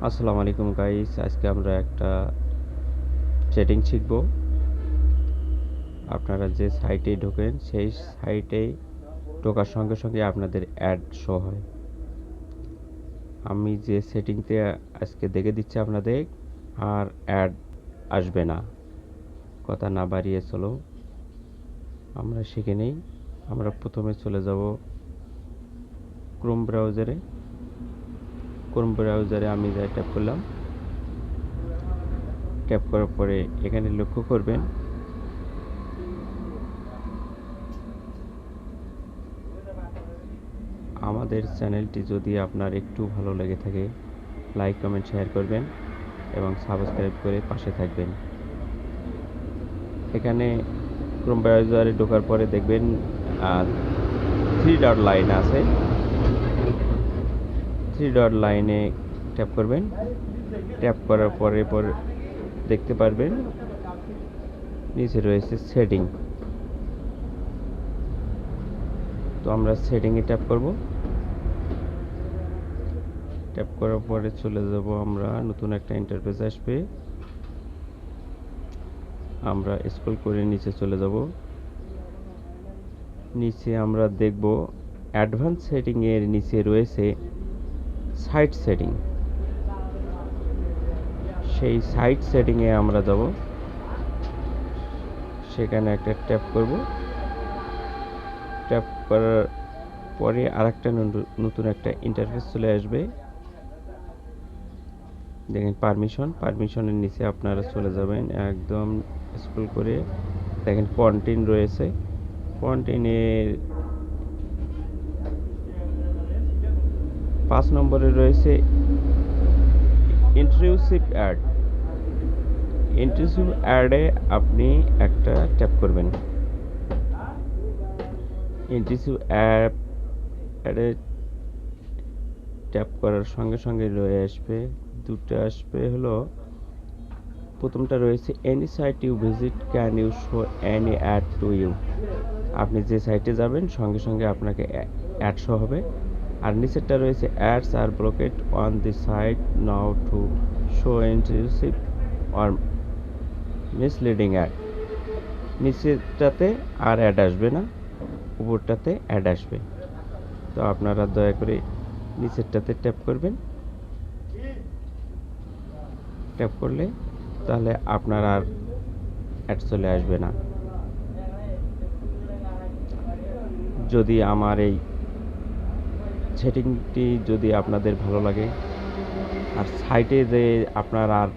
আসসালামু আলাইকুম গাইস, আজকে আমরা একটা সেটিং শিখব। আপনারা যে সাইটে ঢোকেন সেই সাইটে ঢোকার সঙ্গে সঙ্গে আপনাদের অ্যাড শো হয়। আমি যে সেটিংতে আজকে দেখে দিচ্ছি আপনাদের, আর অ্যাড আসবে না। কথা না বাড়িয়ে চলো আমরা শিখে নেই। আমরা প্রথমে চলে যাব ক্রোম ব্রাউজারে। আমি যা ট্যাপ করলাম, ট্যাপ করার পরে এখানে লক্ষ্য করবেন আমাদের চ্যানেলটি যদি আপনার একটু ভালো লেগে থাকে, লাইক কমেন্ট শেয়ার করবেন এবং সাবস্ক্রাইব করে পাশে থাকবেন। এখানে ক্রোম ব্রাউজারে ঢোকার পরে দেখবেন 3 ডট লাইন আছে। 3 ডট লাইনে ট্যাপ করবেন। ট্যাপ করার পরে দেখতে পারবেন নিচে রয়েছে সেটিং। তো আমরা সেটিংয়ে ট্যাপ করব। ট্যাপ করার পরে চলে যাব আমরা, নতুন একটা ইন্টারফেস আসবে। আমরা স্ক্রল করে নিচে চলে যাব। নিচে আমরা দেখব অ্যাডভান্স সেটিং এর নিচে রয়েছে সাইট সেটিং। সেই সাইট সেটিং এ আমরা যাব। সেখানে একটা ট্যাপ করব। ট্যাপ করার পরে আরেকটা নতুন একটা ইন্টারফেস চলে আসবে। দেখেন পারমিশনের নিচে আপনারা চলে যাবেন, একদম স্ক্রল করে দেখেন কন্টেন্ট রয়েছে। কন্টেন্টের 5 নম্বরে রয়েছে ইন্ট্রুসিভ অ্যাডে আপনি একটা ট্যাপ করবেন। ইন্ট্রুসিভ অ্যাডে ট্যাপ করার সঙ্গে সঙ্গে দুটো আসবে। হলো প্রথমটা রয়েছে any site you visit can you show any ad to you. আপনি যে সাইটে যাবেন সঙ্গে সঙ্গে আপনাকে অ্যাড শো হবে। আর নিচেরটা রয়েছে অ্যাডস আর blocked on the site now to show intrusive or misleading ad. নিচেরটাতে আর অ্যাড আসবে না, উপরটাতে অ্যাড আসবে। তো আপনারা দয়া করে নিচেরটাতে ট্যাপ করবেন। ট্যাপ করলে তাহলে আপনার আর অ্যাড চলে আসবে না। যদি আমার এই সেটিংটি যদি আপনাদের ভালো লাগে, আর সাইটে যে আপনার আর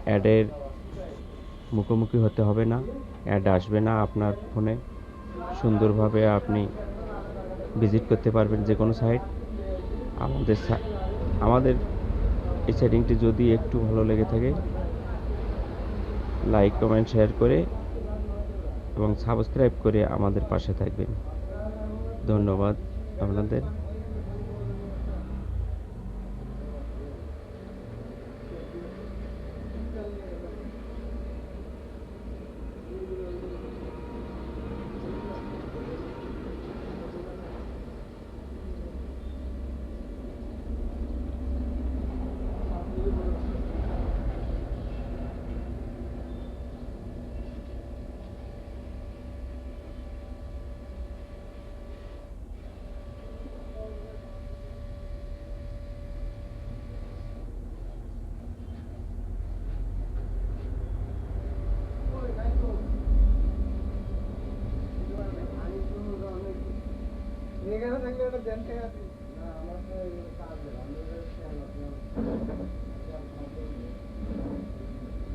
অ্যাডের মুখোমুখি হতে হবে না, অ্যাড আসবে না আপনার ফোনে, সুন্দরভাবে আপনি ভিজিট করতে পারবেন যে কোনো সাইট। আমাদের এই সেটিংটি যদি একটু ভালো লেগে থাকে, লাইক কমেন্ট শেয়ার করে এবং সাবস্ক্রাইব করে আমাদের পাশে থাকবেন। ধন্যবাদ আপনাদের। এখানে থাকলে ওটা দেন টাকা না আমার কাজ